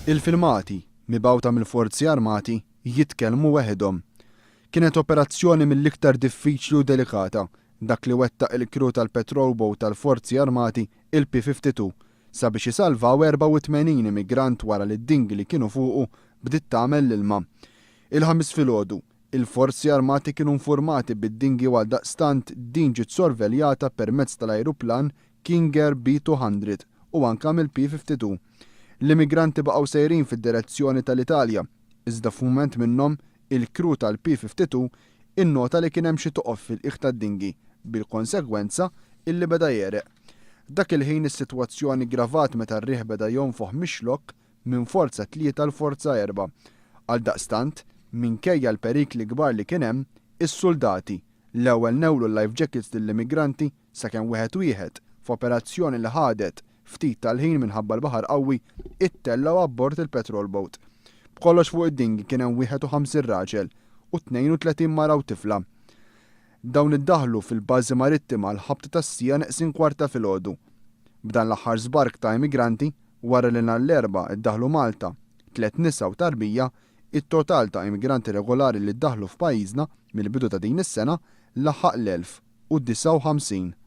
Il-filmati mibgħuta mill-Forzi Armati jitkellmu weħidhom. Kienet operazzjoni mill-iktar diffiċli u delikata dak li wettaq il-kru tal-Patrol Boat tal-Forzi Armati il-P-52 sabiex isalvaw 84 immigrant wara li d-dingi li kienu fuqu bdiet tagħmel l-ilma. Il-ħamis filgħodu, il-Forzi Armati kienu informati bid-dingi għal daqstant din ġiet sorveljata permezz tal-ajruplan King Air B200 u anke mill-P-52. L-immigranti baqgħu sejrin fid-direzzjoni tal-Italja, iżda f'mument minnhom il-kru tal-P-52 innota li kien hemm xi toqof fil-qiegħ tad-dingi, bil-konsegwenza illi beda jereq. Dak il-ħin is-sitwazzjoni gravat meta r-riħ beda jonfoħ mixlok minn forza 3 l-forza 4. Għaldaqstant, minkejja l-perikli kbar li kien hemm, is-soldati l-ewwel newlu l-life jackets lill-immigranti sakemm wieħed f'operazzjoni li ħadet ftit tal-ħin minħabba l-baħar qawwi ittellaw abbord il-Patrol Boat. B'kollox fuq id-dingi kien hemm 51 raġel u 32 mara u tifla. Dawn iddaħlu fil-bażi marittima l-ħabta tas-sija neqsin kwarta filgħodu. B'dan l-aħħar żbark ta' immigranti wara li nhar l-erba' iddaħlu Malta 3 nisa u tarbija, it-total ta' immigranti regolari li ddaħlu f'pajjiżna mill-bidu ta' din is-sena laħaq l-1059.